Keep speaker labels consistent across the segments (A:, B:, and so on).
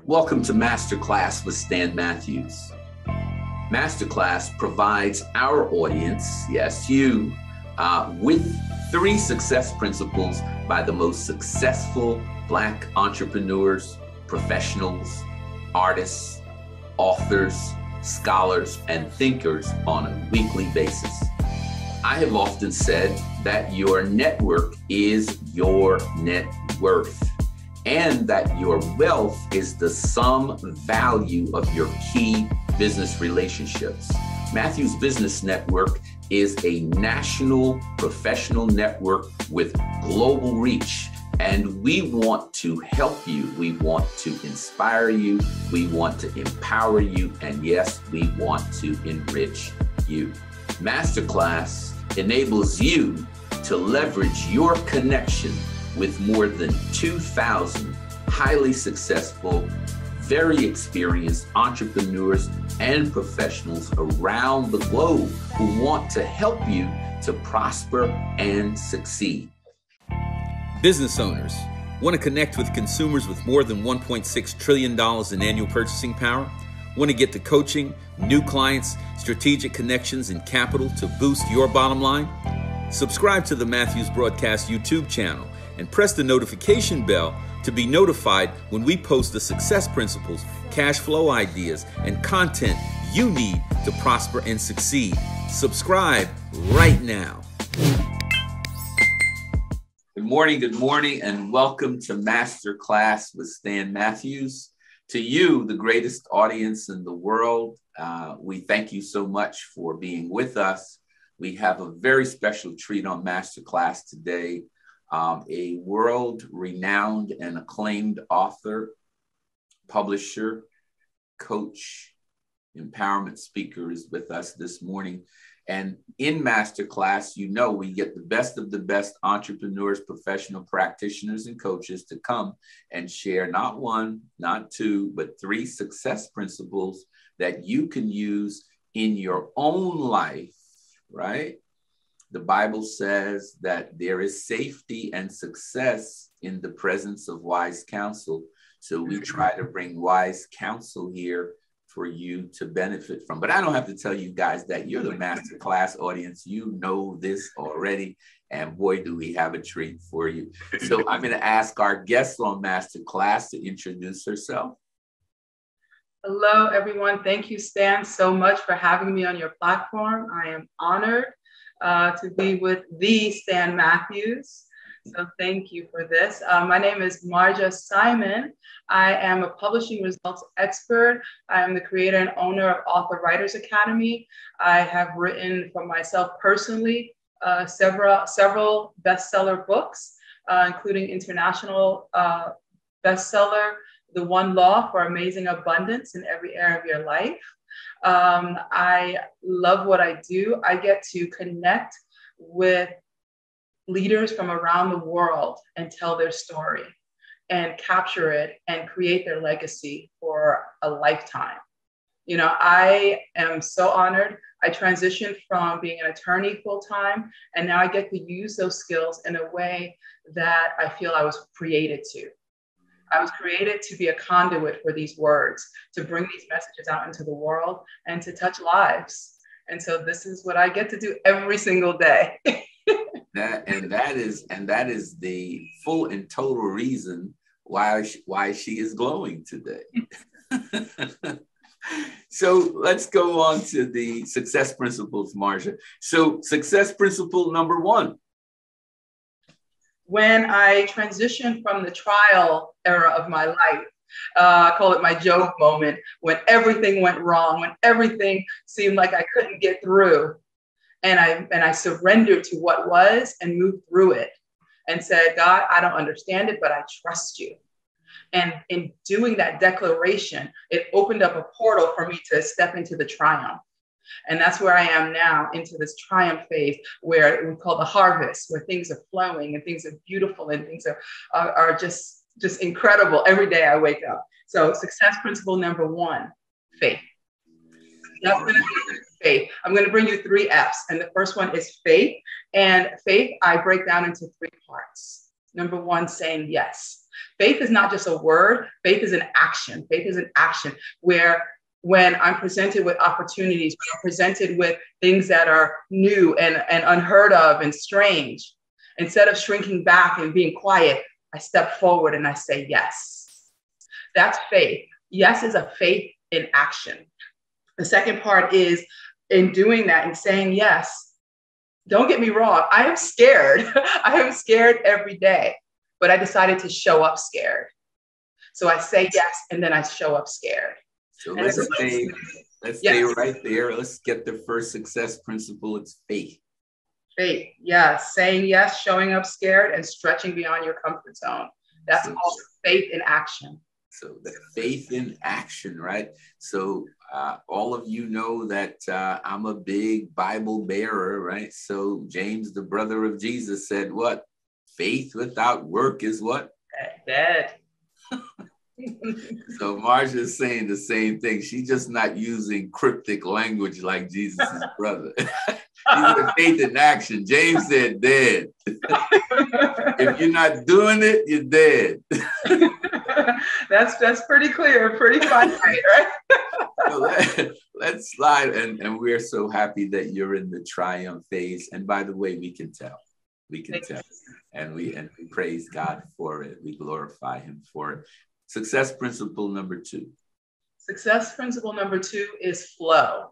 A: Welcome to Masterclass with Stan Matthews. Masterclass provides our audience, yes, you, with 3 success principles by the most successful Black entrepreneurs, professionals, artists, authors, scholars, and thinkers on a weekly basis. I have often said that your network is your net worth, and that your wealth is the sum value of your key business relationships. Matthews Business Network is a national professional network with global reach, and we want to help you. We want to inspire you. We want to empower you. And yes, we want to enrich you. Masterclass enables you to leverage your connection with more than 2,000 highly successful, very experienced entrepreneurs and professionals around the globe who want to help you to prosper and succeed.
B: Business owners want to connect with consumers with more than $1.6 trillion in annual purchasing power? Want to get the coaching, new clients, strategic connections, and capital to boost your bottom line? Subscribe to the Matthews Broadcast YouTube channel and press the notification bell to be notified when we post the success principles, cash flow ideas, and content you need to prosper and succeed. Subscribe right now.
A: Good morning, and welcome to Masterclass with Stan Matthews. To you, the greatest audience in the world, we thank you so much for being with us. We have a very special treat on Masterclass today. A world-renowned and acclaimed author, publisher, coach, empowerment speaker is with us this morning. And in Masterclass, you know, we get the best of the best entrepreneurs, professional practitioners, and coaches to come and share not 1, not 2, but 3 success principles that you can use in your own life, right? The Bible says that there is safety and success in the presence of wise counsel. So we try to bring wise counsel here for you to benefit from. But I don't have to tell you guys that. You're the Masterclass audience. You know this already. And boy, do we have a treat for you. So I'm going to ask our guest on Masterclass to introduce herself.
C: Hello, everyone. Thank you, Stan, so much for having me on your platform. I am honored to be with the Stan Matthews. So thank you for this. My name is Marjah Simon. I am a publishing results expert. I am the creator and owner of Author Writers Academy. I have written for myself personally several bestseller books, including international bestseller, The One Law for Amazing Abundance in Every Area of Your Life. I love what I do. I get to connect with leaders from around the world and tell their story and capture it and create their legacy for a lifetime. You know, I am so honored. I transitioned from being an attorney full-time, and now I get to use those skills in a way that I feel I was created to. I was created to be a conduit for these words, to bring these messages out into the world and to touch lives. And so this is what I get to do every single day.
A: That is the full and total reason why she is glowing today. So let's go on to the success principles, Marjah. So success principle number 1.
C: When I transitioned from the trial era of my life, I call it my Job moment, when everything went wrong, when everything seemed like I couldn't get through. And I surrendered to what was and moved through it and said, God, I don't understand it, but I trust you. And in doing that declaration, it opened up a portal for me to step into the triumph. And that's where I am now, into this triumph phase where we call the harvest, where things are flowing and things are beautiful and things are just incredible. Every day I wake up. So success principle number 1, faith. That's going to be faith. I'm going to bring you 3 F's. And the first one is faith. And faith, I break down into 3 parts. Number 1, saying yes. Faith is not just a word. Faith is an action. Faith is an action where when I'm presented with opportunities, when I'm presented with things that are new and unheard of and strange, instead of shrinking back and being quiet, I step forward and I say yes. That's faith. Yes is a faith in action. The second part is in doing that and saying yes. Don't get me wrong. I am scared. I am scared every day, but I decided to show up scared. So I say yes, and then I show up scared.
A: So let's stay right there. Let's get the first success principle. It's faith.
C: Faith, yes. Saying yes, showing up scared, and stretching beyond your comfort zone. That's called faith in action.
A: So the faith in action, right? So all of you know that I'm a big Bible bearer, right? So James, the brother of Jesus, said what? Faith without work is what?
C: Dead.
A: So Marjah is saying the same thing. She's just not using cryptic language like Jesus' brother. She said faith in action. James said dead. If you're not doing it, you're dead.
C: That's pretty clear, pretty finite, right?
A: So let's slide. And we're so happy that you're in the triumph phase. And by the way, we can tell. We can tell. And we praise God for it. We glorify him for it. Success principle number 2.
C: Success principle number 2 is flow.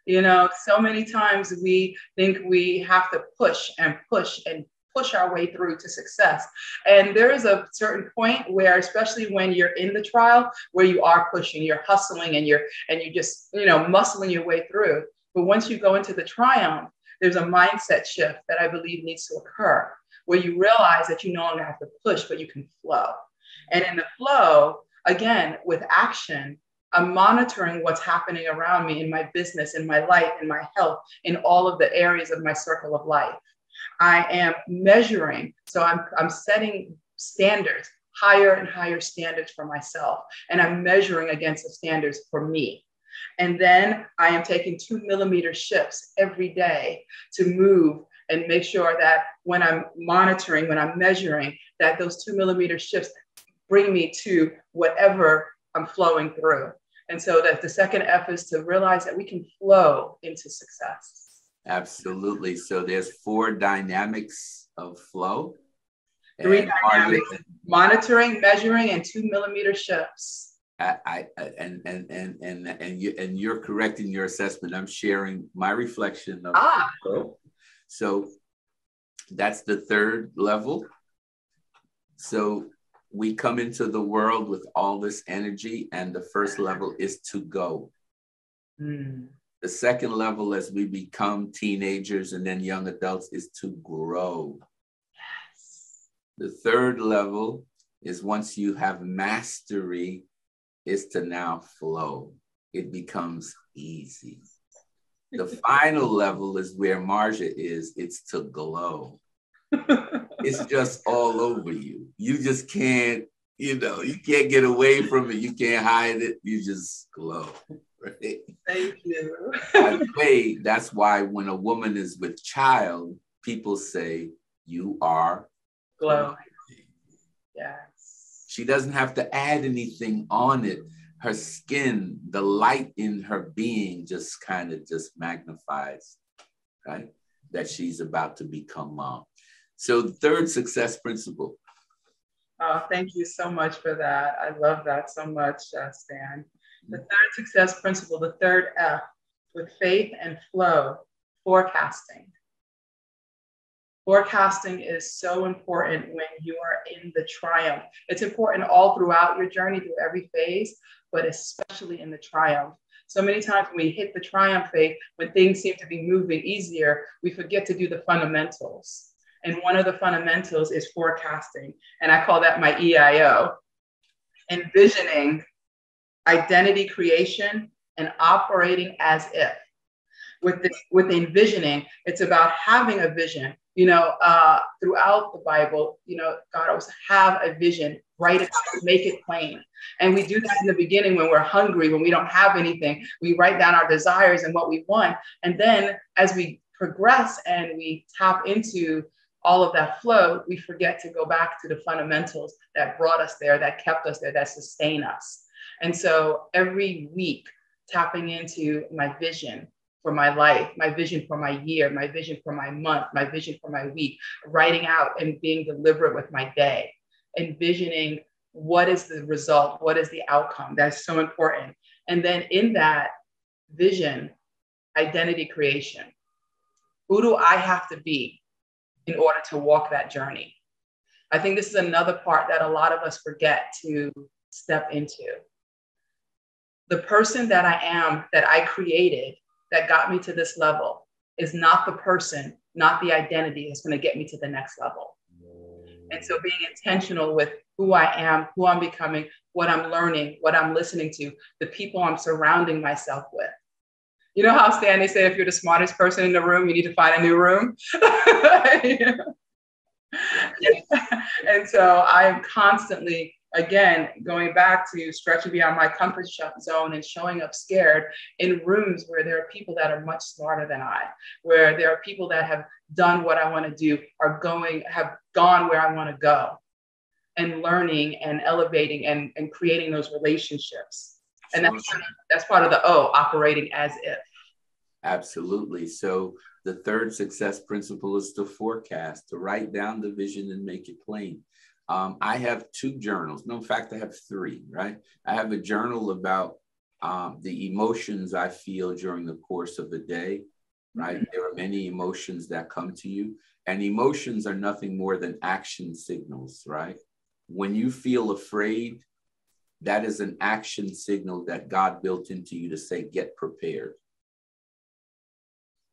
C: You know, so many times we think we have to push and push and push our way through to success. And there is a certain point where, especially when you're in the trial, where you are pushing, you're hustling and you're just, you know, muscling your way through. But once you go into the triumph, there's a mindset shift that I believe needs to occur, where you realize that you no longer have to push, but you can flow. And in the flow, again, with action, I'm monitoring what's happening around me in my business, in my life, in my health, in all of the areas of my circle of life. I am measuring. So I'm setting standards, higher and higher standards for myself. And I'm measuring against the standards for me. And then I am taking 2mm shifts every day to move and make sure that when I'm monitoring, when I'm measuring, that those 2mm shifts bring me to whatever I'm flowing through. And so that the second F is to realize that we can flow into success.
A: Absolutely. So there's 4 dynamics of flow.
C: 3 dynamics: monitoring, measuring, and 2mm shifts.
A: And you're correct in your assessment. I'm sharing my reflection of flow. So that's the 3rd level. So we come into the world with all this energy, and the first level is to go. The second level, as we become teenagers and then young adults, is to grow. Yes. The third level is, once you have mastery, is to now flow. It becomes easy. The final level is where Marjah is. It's to glow. It's just all over you. You just can't, you can't get away from it. You can't hide it. You just glow. Right?
C: Thank you.
A: By the way, that's why when a woman is with child, people say, you are
C: glowing. Yes.
A: She doesn't have to add anything on it. Her skin, the light in her being just kind of just magnifies, right? That she's about to become mom. So the third success principle.
C: Oh, thank you so much for that. I love that so much, Stan. The third success principle, the third F, with faith and flow, forecasting. Forecasting is so important when you are in the triumph. It's important all throughout your journey, through every phase, but especially in the triumph. So many times when we hit the triumph phase, when things seem to be moving easier, we forget to do the fundamentals. And one of the fundamentals is forecasting. And I call that my EIO. Envisioning, identity creation, and operating as if. With envisioning, it's about having a vision. Throughout the Bible, God always have a vision, write it out, make it plain. And we do that in the beginning when we're hungry, when we don't have anything. We write down our desires and what we want. And then as we progress and we tap into all of that flow, we forget to go back to the fundamentals that brought us there, that kept us there, that sustain us. And so every week, tapping into my vision for my life, my vision for my year, my vision for my month, my vision for my week, writing out and being deliberate with my day, envisioning what is the result, what is the outcome. That's so important. And then in that vision, identity creation. Who do I have to be in order to walk that journey? I think this is another part that a lot of us forget to step into. The person that I am, that I created, that got me to this level, is not the person, not the identity that's going to get me to the next level. And so being intentional with who I am, who I'm becoming, what I'm learning, what I'm listening to, the people I'm surrounding myself with. You know how, Stan, they say if you're the smartest person in the room, you need to find a new room? And so I'm constantly, again, going back to stretching beyond my comfort zone and showing up scared in rooms where there are people that are much smarter than I, where there are people that have done what I want to do, have gone where I want to go, and learning and elevating and creating those relationships. And that's part of the operating as if.
A: Absolutely. So the third success principle is to forecast, to write down the vision and make it plain. I have 2 journals. No, in fact, I have 3, right? I have a journal about the emotions I feel during the course of the day, right? Mm-hmm. There are many emotions that come to you, and emotions are nothing more than action signals, right? When you feel afraid, that is an action signal that God built into you to say, get prepared.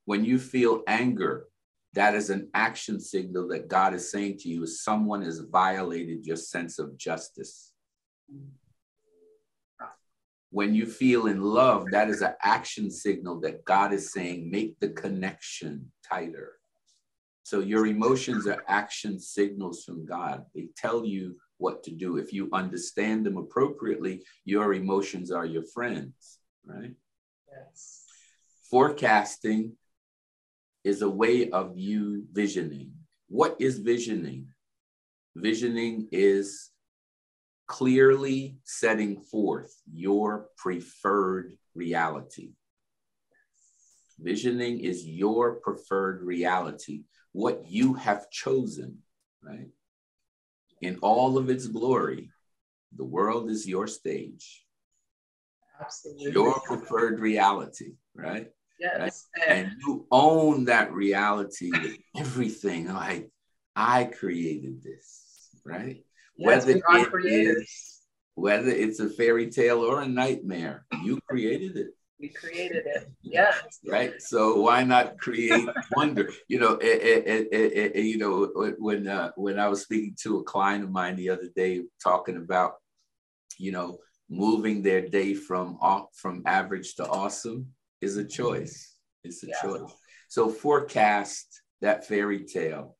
A: When you feel anger, that is an action signal that God is saying to you, someone has violated your sense of justice. When you feel in love, that is an action signal that God is saying, make the connection tighter. So your emotions are action signals from God. They tell you what to do. If you understand them appropriately, your emotions are your friends, right?
C: Yes.
A: Forecasting is a way of you visioning. What is visioning? Visioning is clearly setting forth your preferred reality. Visioning is your preferred reality, what you have chosen, right? In all of its glory, the world is your stage.
C: Absolutely.
A: Your preferred reality, right?
C: Yes.
A: Right? And you own that reality with everything. Like, I created this, right?
C: Yes,
A: Whether it's a fairy tale or a nightmare, you created it.
C: We created it. Yes.
A: Right. So why not create wonder? You know, when I was speaking to a client of mine the other day, talking about, moving their day from average to awesome is a choice. It's a choice. So forecast that fairy tale.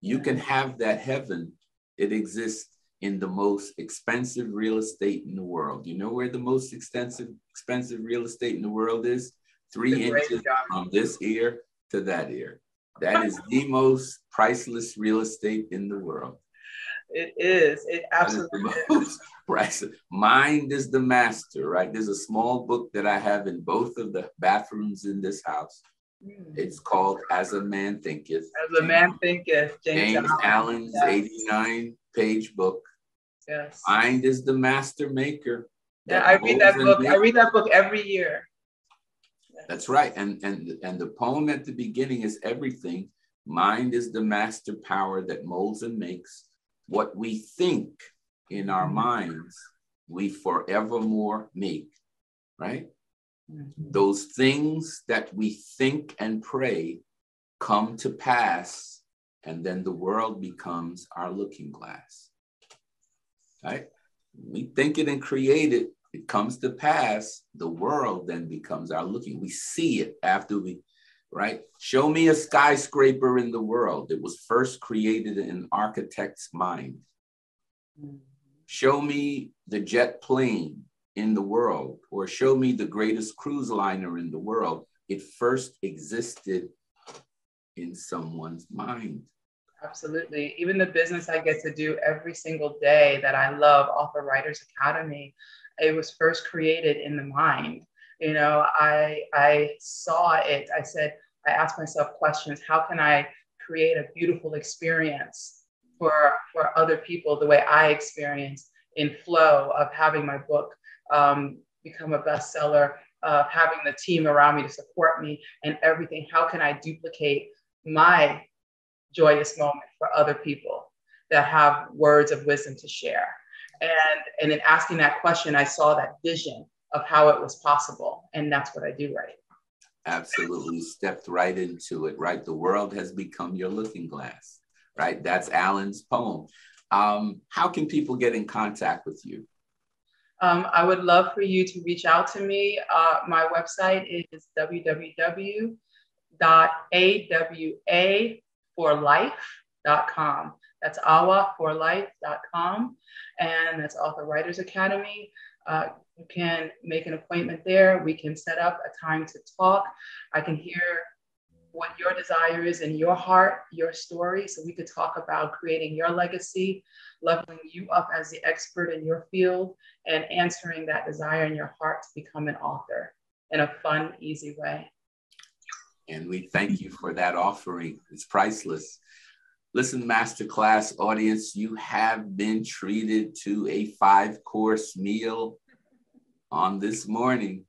A: You can have that heaven. It exists in the most expensive real estate in the world. You know where the most expensive real estate in the world is? 3 inches from this ear to that ear. That is the most priceless real estate in the world.
C: It is. It absolutely is.
A: Priceless. Mind is the master, right? There's a small book that I have in both of the bathrooms in this house. It's called As a Man Thinketh.
C: As a Man Thinketh.
A: James Allen's 89-page book.
C: Yes.
A: Mind is the master maker.
C: Yeah, I read that book. I read that book every year. Yes.
A: That's right. And the poem at the beginning is everything. Mind is the master power that molds and makes. What we think in our minds, we forevermore make, right? Mm-hmm. Those things that we think and pray come to pass, and then the world becomes our looking glass. Right? We think it and create it, it comes to pass, the world then becomes our looking. We see it after we, right? Show me a skyscraper in the world. It was first created in an architect's mind. Show me the jet plane in the world, or show me the greatest cruise liner in the world. It first existed in someone's mind.
C: Absolutely. Even the business I get to do every single day that I love, Author Writers Academy, it was first created in the mind. You know, I saw it. I asked myself questions. How can I create a beautiful experience for other people the way I experience in flow of having my book become a bestseller, of having the team around me to support me and everything? How can I duplicate my joyous moment for other people that have words of wisdom to share? And in asking that question, I saw that vision of how it was possible. And that's what I do right now.
A: Absolutely. Stepped right into it, right? The world has become your looking glass, right? That's Alan's poem. How can people get in contact with you?
C: I would love for you to reach out to me. My website is www.awaforlife.com. That's awaforlife.com. And that's Author Writers Academy. You can make an appointment there. We can set up a time to talk. I can hear what your desire is in your heart, your story. So we could talk about creating your legacy, leveling you up as the expert in your field, and answering that desire in your heart to become an author in a fun, easy way.
A: And we thank you for that offering. It's priceless. Listen, Masterclass audience, you have been treated to a 5-course meal on this morning.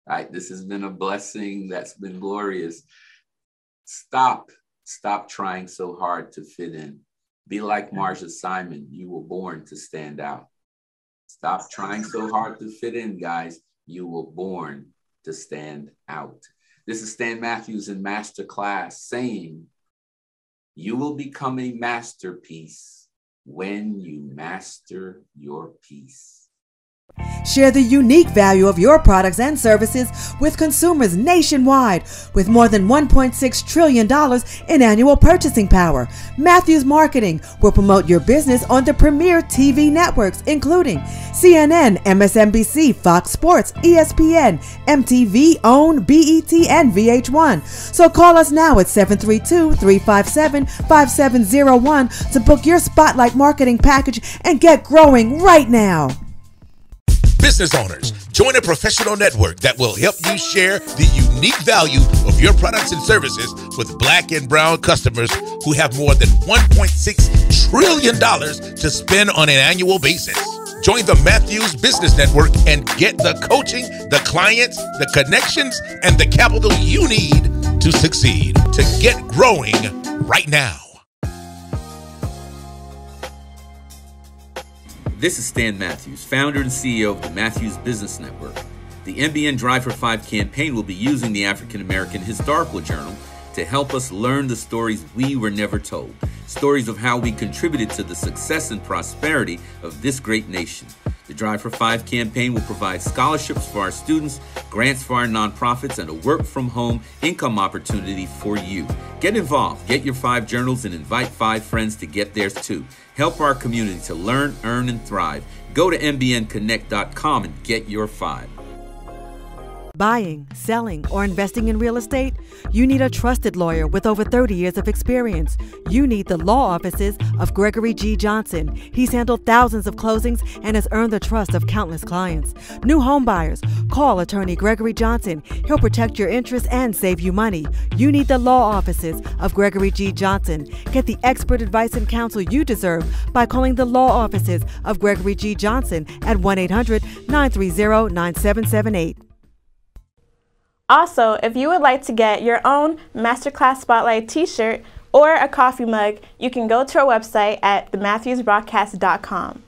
A: Right? This has been a blessing that's been glorious. Stop trying so hard to fit in. Be like Marjah Simon. You were born to stand out. Stop trying so hard to fit in, guys. You were born to stand out. This is Stan Matthews in Masterclass saying, you will become a masterpiece when you master your piece.
D: Share the unique value of your products and services with consumers nationwide with more than $1.6 trillion in annual purchasing power. Matthews Marketing will promote your business on the premier TV networks, including CNN, MSNBC, Fox Sports, ESPN, MTV, OWN, BET, and VH1. So call us now at 732-357-5701 to book your Spotlight marketing package and get growing right now.
E: Business owners, join a professional network that will help you share the unique value of your products and services with Black and brown customers who have more than $1.6 trillion to spend on an annual basis. Join the Matthews Business Network and get the coaching, the clients, the connections, and the capital you need to succeed. To get growing right now.
B: This is Stan Matthews, founder and CEO of the Matthews Business Network. The MBN Drive for 5 campaign will be using the African American Historical Journal to help us learn the stories we were never told, stories of how we contributed to the success and prosperity of this great nation. The Drive for 5 campaign will provide scholarships for our students, grants for our nonprofits, and a work-from-home income opportunity for you. Get involved, get your 5 journals, and invite 5 friends to get theirs too. Help our community to learn, earn, and thrive. Go to mbnconnect.com and get your 5.
D: Buying, selling, or investing in real estate? You need a trusted lawyer with over 30 years of experience. You need the law offices of Gregory G. Johnson. He's handled thousands of closings and has earned the trust of countless clients. New home buyers, call attorney Gregory Johnson. He'll protect your interests and save you money. You need the law offices of Gregory G. Johnson. Get the expert advice and counsel you deserve by calling the law offices of Gregory G. Johnson at 1-800-930-9778.
F: Also, if you would like to get your own Masterclass Spotlight t-shirt or a coffee mug, you can go to our website at thematthewsbroadcast.com.